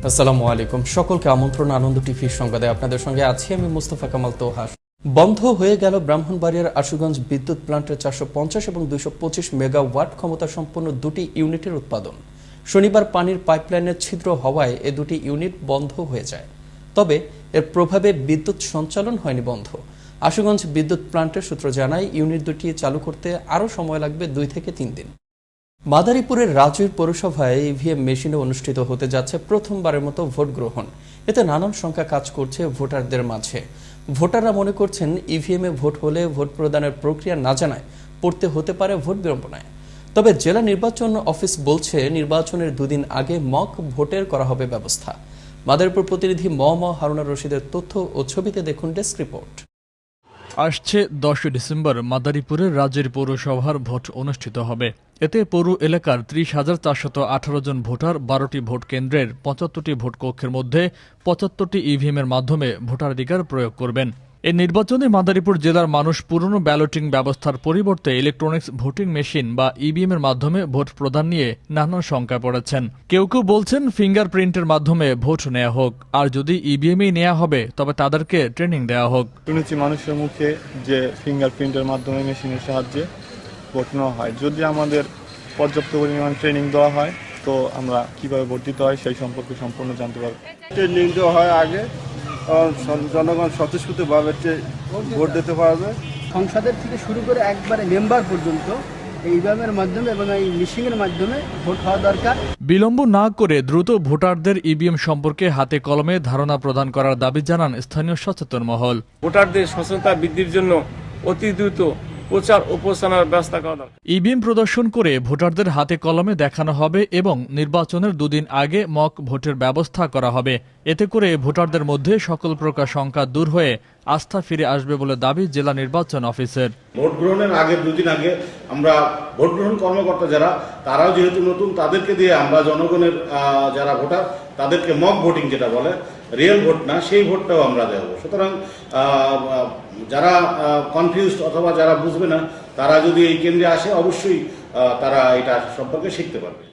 আসসালামু আলাইকুম, সকলকে আমন্ত্রণ আনন্দ টিভি সংবাদে। আপনাদের সঙ্গে আছি আমি মুস্তফা কামাল তোহা। বন্ধ হয়ে গেল ব্রাহ্মণবাড়িয়ার আশুগঞ্জ বিদ্যুৎ প্ল্যান্টের 450 এবং 225 মেগাওয়াট ক্ষমতা সম্পন্ন দুটি ইউনিটের উৎপাদন। শনিবার পানির পাইপলাইনের ছিদ্র হওয়ায় এ দুটি ইউনিট বন্ধ হয়ে যায়। তবে এর প্রভাবে বিদ্যুৎ সঞ্চালন হয়নি বন্ধ। আশুগঞ্জ বিদ্যুৎ প্ল্যান্টের সূত্র জানায় ইউনিট দুটি চালু করতে আরও সময় লাগবে 2 থেকে 3 দিন। মাদারীপুরের রাজৈর পৌরসভায় ইভিএম মেশিনে অনুষ্ঠিত হতে যাচ্ছে প্রথমবারের মতো ভোট গ্রহণ। এতে নানান সংখ্যা কাজ করছে ভোটারদের মাঝে। ভোটাররা মনে করছেন ইভিএমে ভোট হলে ভোট প্রদানের প্রক্রিয়া না জানায় পড়তে হতে পারে ভোট বিড়ম্বনায়। তবে জেলা নির্বাচন অফিস বলছে নির্বাচনের 2 দিন আগে মক ভোটের করা হবে ব্যবস্থা। মাদারীপুর প্রতিনিধি হারুনা রশিদের তথ্য ও ছবিতে দেখুন ডেস্ক রিপোর্ট। আসছে 10 ডিসেম্বর মাদারীপুরের রাজৈর পৌরসভার ভোট অনুষ্ঠিত হবে। এতে পৌর এলাকার 30,418 জন ভোটার 12টি ভোট কেন্দ্রের 75টি ভোট কক্ষের মধ্যে 75টি ইভিএমের মাধ্যমে ভোটাধিকার প্রয়োগ করবেন। এই নির্বাচনে মাদারীপুর জেলার মানুষ পুরনো ব্যালটিং ব্যবস্থার পরিবর্তে ইলেকট্রনিক্স ভোটিং মেশিন বা ইভিএমের মাধ্যমে ভোট প্রদান নিয়ে নানান শঙ্কায় পড়েছেন। কেউ কেউ বলছেন ফিঙ্গারপ্রিন্টের মাধ্যমে ভোট নেওয়া হোক, আর যদি ইভিএমই নেওয়া হবে তবে তাদেরকে ট্রেনিং দেওয়া হোক। শুনেছি মানুষের মুখে যে ফিঙ্গারপ্রিন্টের মাধ্যমে মেশিনের সাহায্যে ভোট নেওয়া হয়। যদি আমাদের পর্যাপ্ত পরিমাণ ট্রেনিং দেওয়া হয় তো আমরা কিভাবে ভোট দিতে হয় সেই সম্পর্কে সম্পূর্ণ জানতে পারব। ট্রেনিং দেওয়া হয় আগে, জনগণ স্বতঃস্ফূর্তভাবে ভোট দিতে পারবে। সংসদের থেকে শুরু করে একবারে মেম্বার পর্যন্ত এই ইভিএমের মাধ্যমে এবং এই মেশিনের মাধ্যমে ভোট হওয়া দরকার। বিলম্ব না করে দ্রুত ভোটারদের ইভিএম সম্পর্কে হাতে কলমে ধারণা প্রদান করার দাবি জানান স্থানীয় সচেতন মহল। ভোটারদের সচেতনতা বৃদ্ধির জন্য অতি দ্রুত প্রচার ও প্রচারণার ব্যবস্থা করা দরকার। ইভিএম প্রদর্শন করে ভোটারদের হাতে কলমে দেখানো হবে এবং নির্বাচনের 2 দিন আগে মক ভোটের ব্যবস্থা করা হবে। এতে করে ভোটারদের মধ্যে সকল প্রকার শঙ্কা দূর হয়ে আস্থা ফিরে আসবে বলে দাবি জেলা নির্বাচন অফিসের। ভোট গ্রহণের আগে 2 দিন আগে আমরা ভোট গ্রহণ কর্মকর্তা যারা তারাও যেহেতু নতুন, তাদেরকে দিয়ে আমরা জনগণের যারা ভোটার তাদেরকে মক ভোটিং যেটা বলে, রিয়েল ভোট না, সেই ভোটটাও আমরা দেব। সুতরাং যারা কনফিউজড অথবা যারা বুঝবে না তারা যদি এই কেন্দ্রে আসে অবশ্যই তারা এটা সম্পর্কে শিখতে পারবে।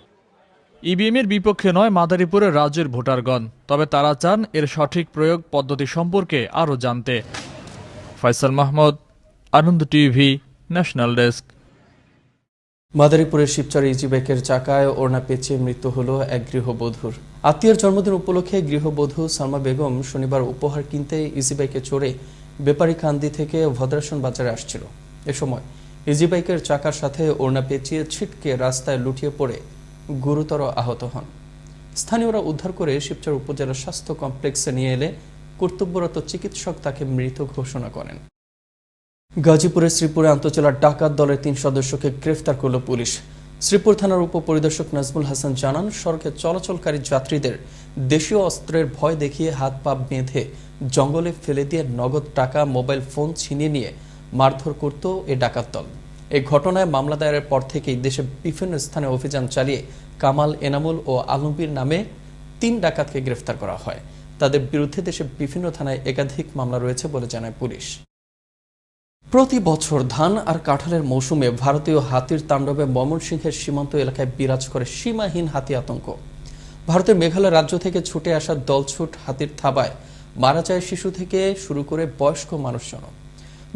ইভিএমের বিপক্ষে নয় মাদারীপুরের রাজ্যের ভোটারগণ, তবে তারা চান এর সঠিক প্রয়োগ পদ্ধতি সম্পর্কে আরও জানতে। ফয়সাল মাহমুদ, আনন্দ টিভি, ন্যাশনাল ডেস্ক। মাদারীপুরের শিবচরে ইজিবাইকের চাকায় ওড়না পেঁচিয়ে মৃত্যু হলো এক গৃহবধূর। আত্মীয়ের জন্মদিন উপলক্ষে গৃহবধূ সালমা বেগম শনিবার উপহার কিনতে ইজিবাইকে চড়ে বেপারীকান্দি থেকে ভদ্রাসন বাজারে আসছিল। এ সময় ইজিবাইকের চাকার সাথে ওড়না পেঁচিয়ে ছিটকে রাস্তায় লুটিয়ে পড়ে গুরুতর আহত হন। স্থানীয়রা উদ্ধার করে শিবচর উপজেলা স্বাস্থ্য কমপ্লেক্সে নিয়ে এলে কর্তব্যরত চিকিৎসক তাকে মৃত ঘোষণা করেন। গাজীপুরের শ্রীপুরে আন্তজেলা ডাকাত দলের 3 সদস্যকে গ্রেফতার করল পুলিশ। শ্রীপুর থানার উপপরিদর্শক নাজমুল হাসান জানান, সড়কে চলাচলকারী যাত্রীদের দেশীয় অস্ত্রের ভয় দেখিয়ে হাত পা বেঁধে জঙ্গলে ফেলে দিয়ে নগদ টাকা, মোবাইল ফোন ছিনিয়ে নিয়ে মারধর করত এ ডাকাত দল। এই ঘটনায় মামলা দায়েরের পর থেকেই দেশে বিভিন্ন স্থানে অভিযান চালিয়ে কামাল, এনামুল ও আলমগীর নামে 3 ডাকাতকে গ্রেফতার করা হয়। তাদের বিরুদ্ধে দেশে বিভিন্ন থানায় একাধিক মামলা রয়েছে বলে জানায় পুলিশ। প্রতি বছর ধান আর কাঁঠালের মৌসুমে ভারতীয় হাতির তাণ্ডবে ময়মনসিংহের সীমান্ত এলাকায় বিরাজ করে সীমাহীন হাতি আতঙ্ক। ভারতের মেঘালয় রাজ্য থেকে ছুটে আসা দলছুট হাতির থাবায় মারা যায় শিশু থেকে শুরু করে বয়স্ক মানুষজন।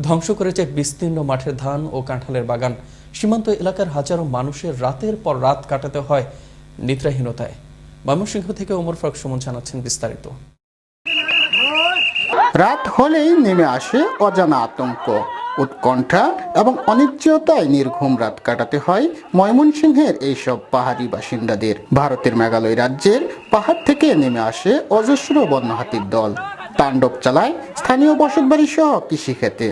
ধ্বংস করেছে বিস্তীর্ণ মাঠের ধান ও কাঁঠালের বাগান। সীমান্ত এলাকার হাজারো মানুষের রাতের পর রাত কাটাতে হয় নিদ্রাহীনতায়। ময়মনসিংহ থেকে ওমর ফারুক সুমন জানাচ্ছেন বিস্তারিত। রাত হলেই নেমে আসে অজানা আতঙ্ক, উৎকণ্ঠা এবং অনিশ্চয়তায় নির্ঘুম রাত কাটাতে হয় ময়মনসিংহের এইসব পাহাড়ি বাসিন্দাদের। ভারতের মেঘালয় রাজ্যের পাহাড় থেকে নেমে আসে অজস্র বন্য হাতির দল, তাণ্ডব চালায় স্থানীয় বসতবাড়ি সহ কৃষিক্ষেতে।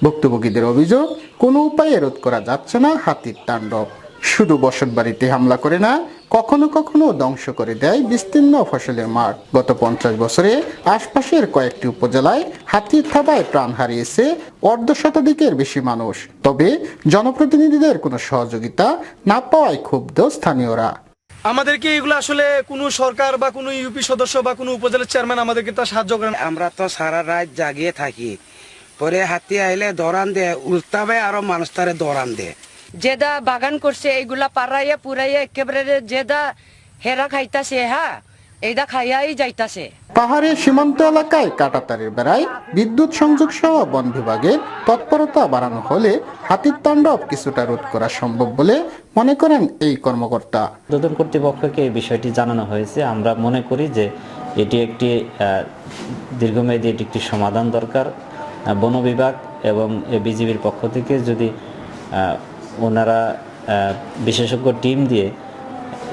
ভুক্তভোগীদের অভিযোগ, কোনো উপায়ে রোধ করা যাচ্ছে না হাতির তাণ্ডব। শুধু বসতবাড়িতে হামলা করে না, কখনো কখনো ধ্বংস করে দেয় বিস্তীর্ণ ফসলের মাঠ। গত 50 বছরে আশপাশের কয়েকটি উপজেলায় হাতির থাবায় প্রাণ হারিয়েছে অর্ধশতাধিকের বেশি মানুষ। তবে জনপ্রতিনিধিদের কোনো সহযোগিতা না পাওয়ায় ক্ষুব্ধ স্থানীয়রা। আমাদেরকে এগুলো আসলে কোনো সরকার বা কোনো ইউপি সদস্য বা কোনো উপজেলার চেয়ারম্যান আমাদেরকে তা সাহায্য করেন। আমরা তো সারা রাত জাগিয়ে থাকি, পরে হাতি আইলে দৌড়ান দেয়, উল্টাবে আরো মানুষ তারে দৌড়ান দেয়। যেদা বাগান করছে এইগুলা পাড়াইয়া পুরাইয়া একেবারে যেদা হেরা খাইতাছে, হ্যাঁ এইটা খাইয়াই যাইতাছে। পাহাড়ের সীমান্ত এলাকায় কাঁটাতারের বেড়ায় বিদ্যুৎ সংযোগ সহ বন বিভাগের তৎপরতা বাড়ানো হলে হাতির তাণ্ডব কিছুটা রোধ করা সম্ভব বলে মনে করেন এই কর্মকর্তা। উর্ধ্বতন কর্তৃপক্ষকে এই বিষয়টি জানানো হয়েছে। আমরা মনে করি যে এটি একটি দীর্ঘমেয়াদী একটি সমাধান দরকার। বন বিভাগ এবং বিজিবির পক্ষ থেকে যদি ওনারা বিশেষজ্ঞ টিম দিয়ে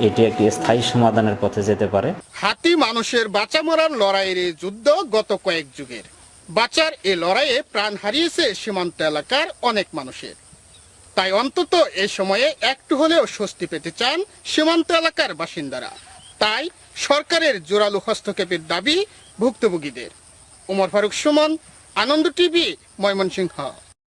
এটি একটি স্থায়ী সমাধানের পথে যেতে পারে। হাতি মানুষের বাঁচা মরার লড়াইয়ের এই যুদ্ধ গত কয়েক যুগের। বাঁচার এই লড়াইয়ে প্রাণ হারিয়েছে সীমান্ত এলাকার অনেক মানুষের। তাই অন্তত এই সময়ে একটু হলেও স্বস্তি পেতে চান সীমান্ত এলাকার বাসিন্দারা। তাই সরকারের জোরালো হস্তক্ষেপের দাবি ভুক্তভোগীদের। ওমর ফারুক সুমন, আনন্দ টিভি, ময়মনসিংহ।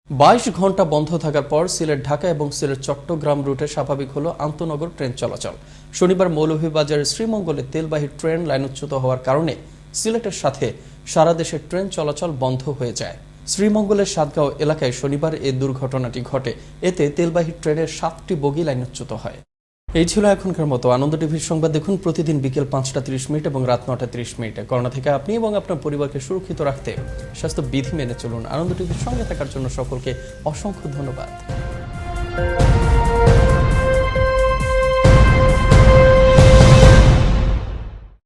22 ঘন্টা বন্ধ থাকার পর সিলেট ঢাকা এবং সিলেট চট্টগ্রাম রুটে স্বাভাবিক হলো আন্তনগর ট্রেন চলাচল। শনিবার মৌলভীবাজারের শ্রীমঙ্গলে তেলবাহী ট্রেন লাইনচ্যুত হওয়ার কারণে সিলেটের সাথে সারা দেশে ট্রেন চলাচল বন্ধ হয়ে যায়। শ্রীমঙ্গলের সাতগাঁও এলাকায় শনিবার এই দুর্ঘটনাটি ঘটে। এতে তেলবাহী ট্রেনের 7টি বগি লাইনচ্যুত হয়। এই ছিল এখনকার মতো। আনন্দ টিভির সংবাদ দেখুন প্রতিদিন বিকেল 5টা 30 এবং রাত 9টা 30। করোনা থেকে আপনি এবং আপনার পরিবারকে সুরক্ষিত রাখতে স্বাস্থ্য বিধি মেনে চলুন। আনন্দ টিভির সঙ্গে থাকার জন্য সকলকে অসংখ্য ধন্যবাদ।